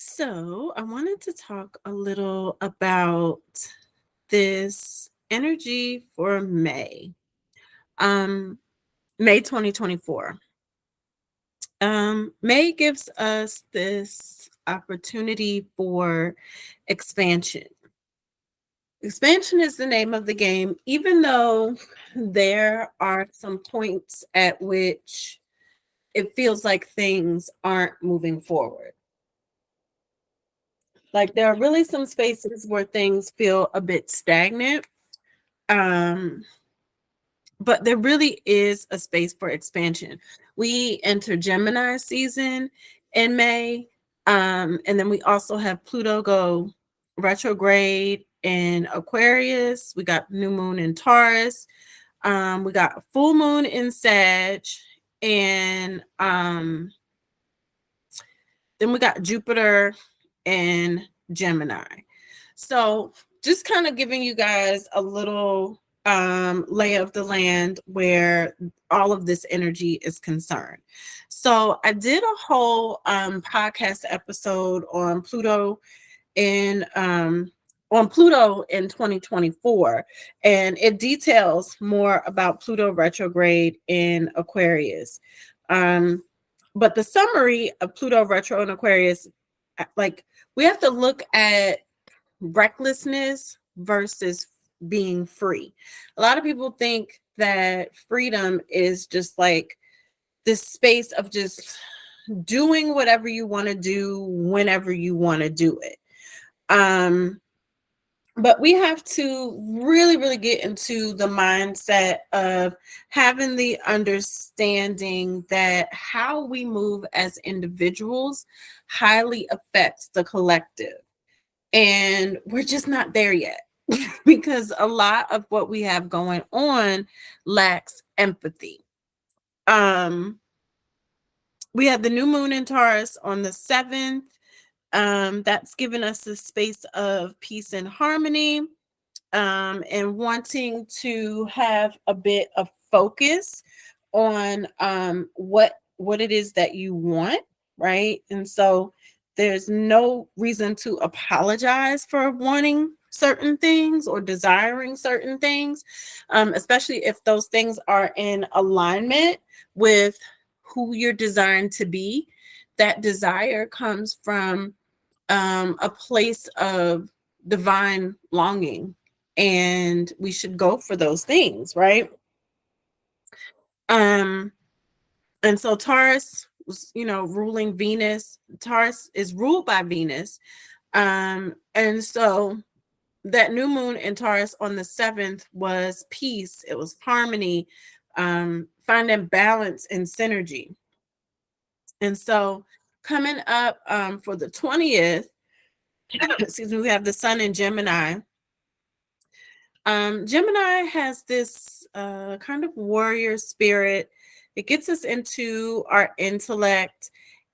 So, I wanted to talk a little about this energy for May. Um, May 2024. May gives us this opportunity for expansion. Expansion is the name of the game, even though there are some points at which it feels like things aren't moving forward. Like there are really some spaces where things feel a bit stagnant. Um, but there really is a space for expansion. We enter Gemini season in May. And then we also have Pluto go retrograde in Aquarius. We got new moon in Taurus. We got full moon in Sag. And then we got Jupiter in Gemini. So just kind of giving you guys a little lay of the land where all of this energy is concerned. So I did a whole podcast episode in Pluto in 2024, and it details more about Pluto retrograde in Aquarius. But the summary of Pluto retro in Aquarius, like we have to look at recklessness versus being free. A lot of people think that freedom is just like this space of just doing whatever you want to do whenever you want to do it. But we have to really, really get into the mindset of having the understanding that how we move as individuals highly affects the collective. And we're just not there yet because a lot of what we have going on lacks empathy. We have the new moon in Taurus on the 7th. That's given us a space of peace and harmony, and wanting to have a bit of focus on what it is that you want, right? And so there's no reason to apologize for wanting certain things or desiring certain things, especially if those things are in alignment with who you're designed to be. That desire comes from a place of divine longing, and we should go for those things, right? Um, and so Taurus was, ruling Venus. Taurus is ruled by Venus. And so that new moon in Taurus on the 7th was peace, it was harmony, finding balance and synergy. And so coming up for the 20th, excuse me, we have the sun in Gemini. Gemini has this kind of warrior spirit. It gets us into our intellect,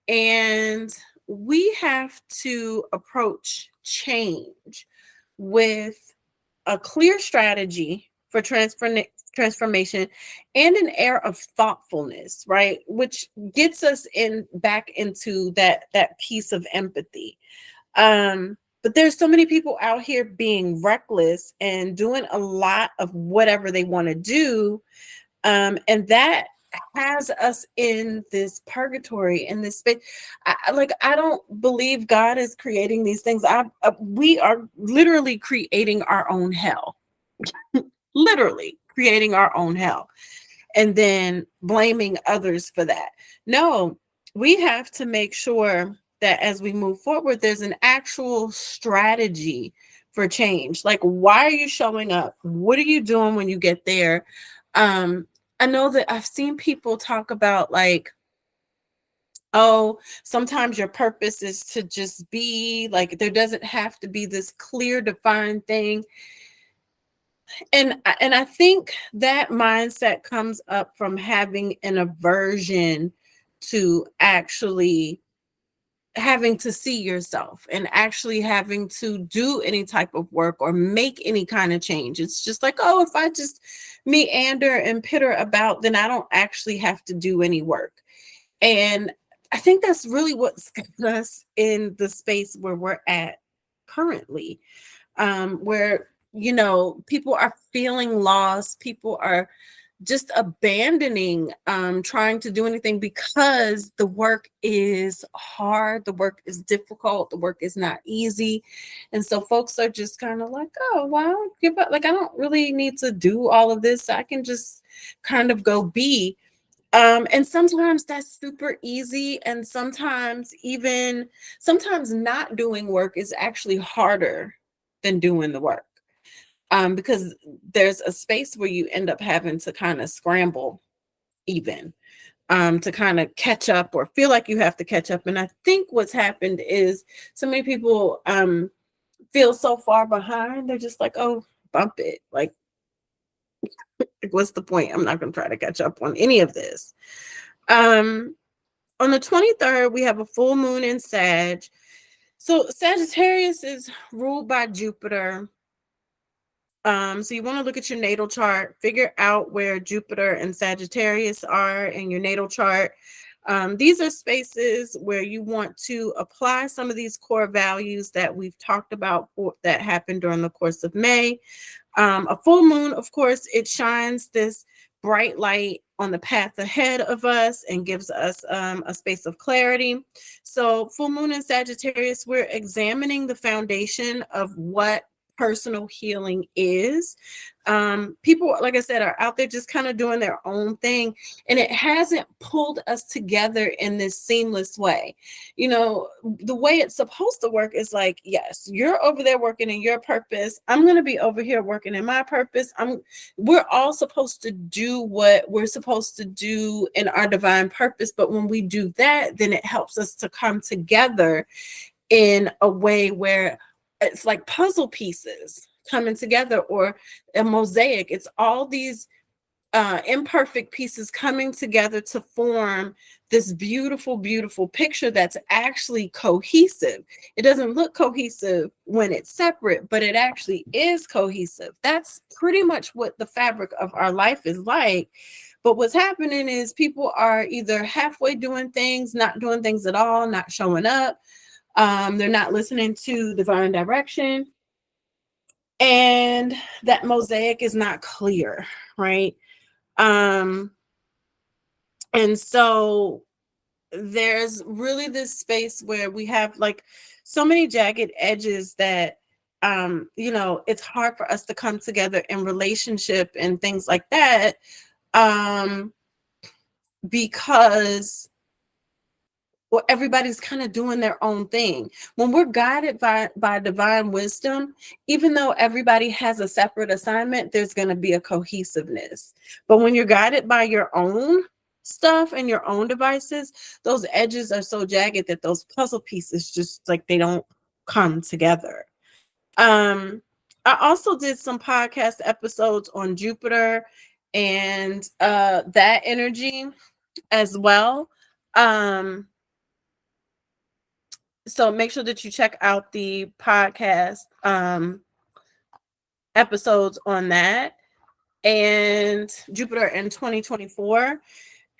and we have to approach change with a clear strategy for transformation and an air of thoughtfulness, right? Which gets us back into that piece of empathy. But there's so many people out here being reckless and doing a lot of whatever they want to do. And that has us in this purgatory, in this space. I don't believe God is creating these things. We are literally creating our own hell, literally creating our own hell, and then blaming others for that. No, we have to make sure that as we move forward, there's an actual strategy for change. Like, why are you showing up? What are you doing when you get there? I know that I've seen people talk about like, oh, sometimes your purpose is to just be like, there doesn't have to be this clear, defined thing. And I think that mindset comes up from having an aversion to actually having to see yourself and actually having to do any type of work or make any kind of change. It's just like, oh, if I just meander and pitter about, then I don't actually have to do any work. And I think that's really what's got us in the space where we're at currently, where, people are feeling lost. People are just abandoning trying to do anything because the work is hard, the work is difficult, the work is not easy. And so folks are just kind of like, oh, well, give up. Like, I don't really need to do all of this. I can just kind of go be. And sometimes that's super easy. And sometimes not doing work is actually harder than doing the work, because there's a space where you end up having to kind of scramble, even to kind of catch up or feel like you have to catch up. And I think what's happened is so many people feel so far behind, they're just like, oh, bump it. Like, what's the point? I'm not going to try to catch up on any of this. Um, on the 23rd, we have a full moon in Sag. So Sagittarius is ruled by Jupiter. So you want to look at your natal chart, figure out where Jupiter and Sagittarius are in your natal chart. These are spaces where you want to apply some of these core values that we've talked about that happened during the course of May. A full moon, of course, it shines this bright light on the path ahead of us and gives us a space of clarity. So full moon in Sagittarius, we're examining the foundation of what personal healing is. People, like I said, are out there just kind of doing their own thing, and it hasn't pulled us together in this seamless way. The way it's supposed to work is like, yes, you're over there working in your purpose, I'm going to be over here working in my purpose. We're all supposed to do what we're supposed to do in our divine purpose, but when we do that, then it helps us to come together in a way where it's like puzzle pieces coming together, or a mosaic. It's all these imperfect pieces coming together to form this beautiful, beautiful picture that's actually cohesive. It doesn't look cohesive when it's separate, but it actually is cohesive. That's pretty much what the fabric of our life is like. But what's happening is people are either halfway doing things, not doing things at all, not showing up. They're not listening to divine direction. And that mosaic is not clear, right? And so there's really this space where we have like so many jagged edges that it's hard for us to come together in relationship and things like that, because everybody's kind of doing their own thing. When we're guided by divine wisdom, even though everybody has a separate assignment, there's going to be a cohesiveness. But when you're guided by your own stuff and your own devices, those edges are so jagged that those puzzle pieces just like they don't come together. I also did some podcast episodes on Jupiter and that energy as well. So make sure that you check out the podcast episodes on that and Jupiter in 2024.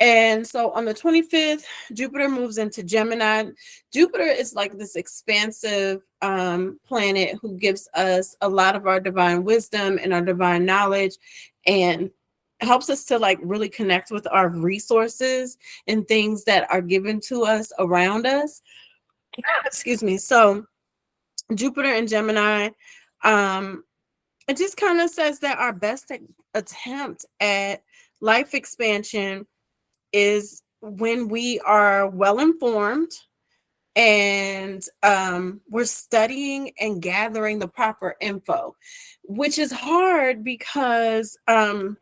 And so on the 25th, Jupiter moves into Gemini. Jupiter is like this expansive planet who gives us a lot of our divine wisdom and our divine knowledge, and helps us to like really connect with our resources and things that are given to us around us. Excuse me. So Jupiter and Gemini, it just kind of says that our best attempt at life expansion is when we are well informed and we're studying and gathering the proper info, which is hard because I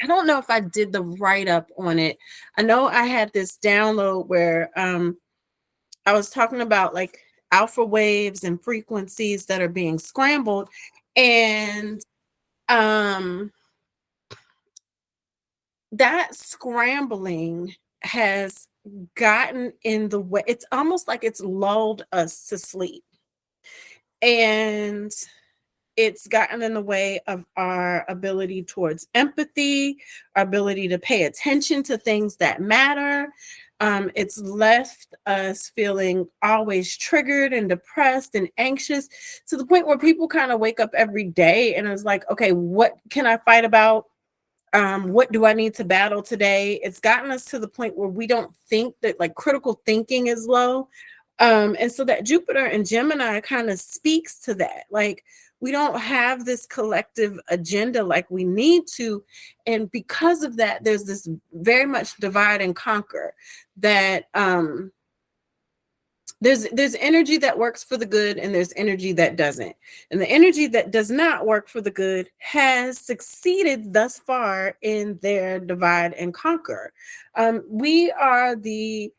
don't know if I did the write-up on it. I know I had this download where I was talking about like alpha waves and frequencies that are being scrambled, and that scrambling has gotten in the way. It's almost like it's lulled us to sleep, and it's gotten in the way of our ability towards empathy, our ability to pay attention to things that matter. It's left us feeling always triggered and depressed and anxious to the point where people kind of wake up every day and it's like, okay, what can I fight about? What do I need to battle today? It's gotten us to the point where we don't think that, like, critical thinking is low. And so that Jupiter and Gemini kind of speaks to that. Like, we don't have this collective agenda like we need to. And because of that, there's this very much divide and conquer that there's energy that works for the good and there's energy that doesn't, and the energy that does not work for the good has succeeded thus far in their divide and conquer. We are the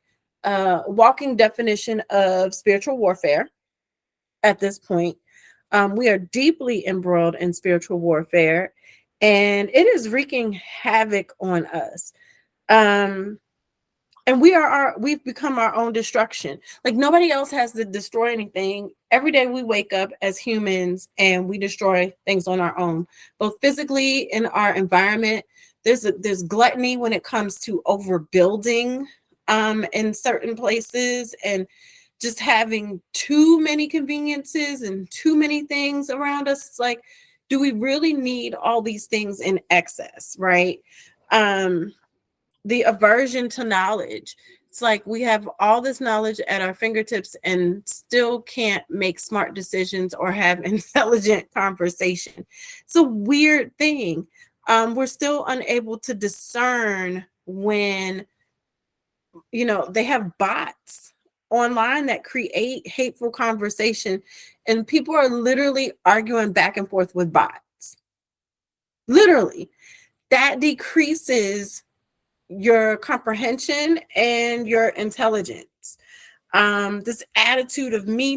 walking definition of spiritual warfare at this point. We are deeply embroiled in spiritual warfare and it is wreaking havoc on us. um and we've become our own destruction. Like, nobody else has to destroy anything. Every day we wake up as humans and we destroy things on our own, both physically in our environment. There's gluttony when it comes to overbuilding in certain places, and just having too many conveniences and too many things around us. It's like, do we really need all these things in excess, right? um the aversion to knowledge. It's like we have all this knowledge at our fingertips and still can't make smart decisions or have intelligent conversation. It's a weird thing. We're still unable to discern when, they have bots online that create hateful conversation, and people are literally arguing back and forth with bots. Literally, that decreases your comprehension and your intelligence. This attitude of me.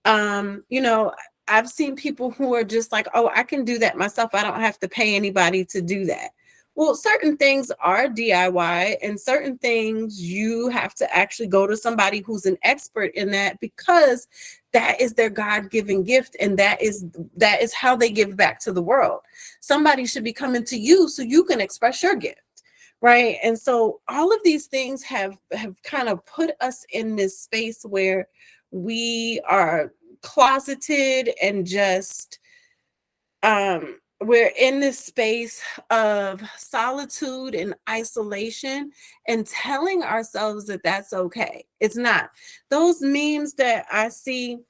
You know, I've seen people who are just like, oh, I can do that myself. I don't have to pay anybody to do that. Well, certain things are DIY, and certain things you have to actually go to somebody who's an expert in that, because that is their God-given gift, and that is how they give back to the world. Somebody should be coming to you so you can express your gift, right? And so all of these things have kind of put us in this space where we are closeted and just we're in this space of solitude and isolation, and telling ourselves that that's okay. It's not. Those memes that I see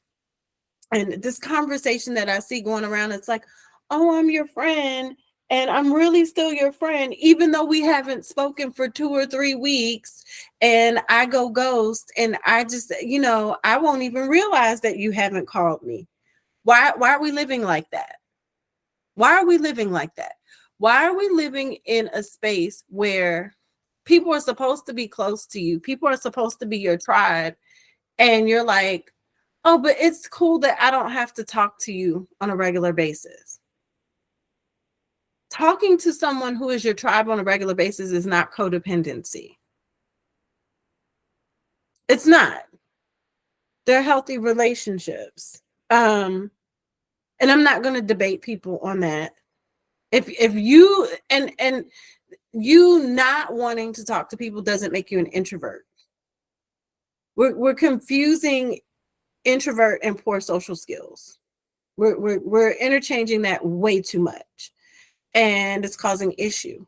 and this conversation that I see going around, it's like, oh, I'm your friend. And I'm really still your friend, even though we haven't spoken for 2 or 3 weeks, and I go ghost, and I just, I won't even realize that you haven't called me. Why are we living like that? Why are we living like that? Why are we living in a space where people are supposed to be close to you? People are supposed to be your tribe. And you're like, oh, but it's cool that I don't have to talk to you on a regular basis. Talking to someone who is your tribe on a regular basis is not codependency. It's not. They're healthy relationships. And I'm not going to debate people on that. If you and you not wanting to talk to people doesn't make you an introvert. We're confusing introvert and poor social skills. We're interchanging that way too much, and it's causing issue.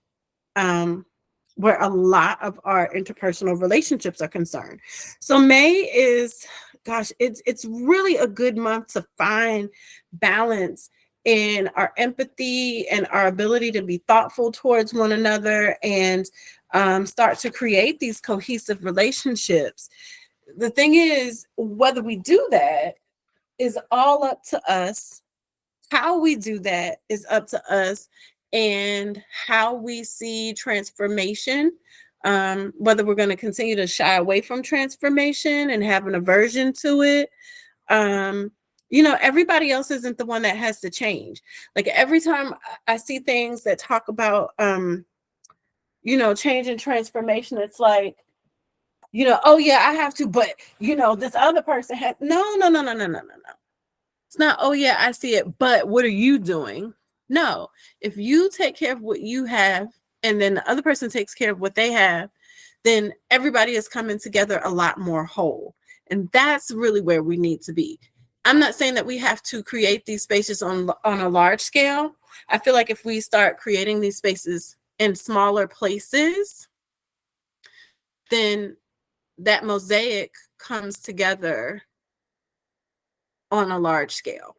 Where a lot of our interpersonal relationships are concerned. So May is, gosh, it's really a good month to find balance in our empathy and our ability to be thoughtful towards one another, and start to create these cohesive relationships. The thing is, whether we do that is all up to us. How we do that is up to us, and how we see transformation. Whether we're going to continue to shy away from transformation and have an aversion to it. Everybody else isn't the one that has to change. Like, every time I see things that talk about, change and transformation, it's like, oh yeah, I have to, but this other person has, no. It's not, oh yeah, I see it, but what are you doing? No, if you take care of what you have, and then the other person takes care of what they have, then everybody is coming together a lot more whole. And that's really where we need to be. I'm not saying that we have to create these spaces on a large scale. I feel like if we start creating these spaces in smaller places, then that mosaic comes together on a large scale.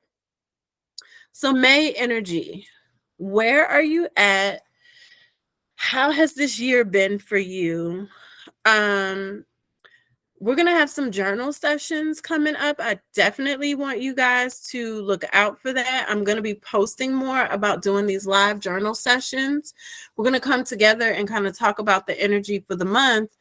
So May energy, where are you at? How has this year been for you? We're going to have some journal sessions coming up. I definitely want you guys to look out for that. I'm going to be posting more about doing these live journal sessions. We're going to come together and kind of talk about the energy for the month,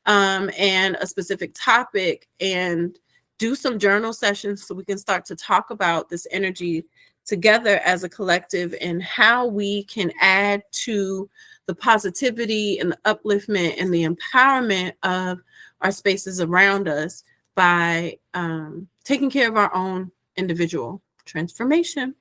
and a specific topic, and do some journal sessions so we can start to talk about this energy together as a collective and how we can add to the positivity and the upliftment and the empowerment of our spaces around us by taking care of our own individual transformation.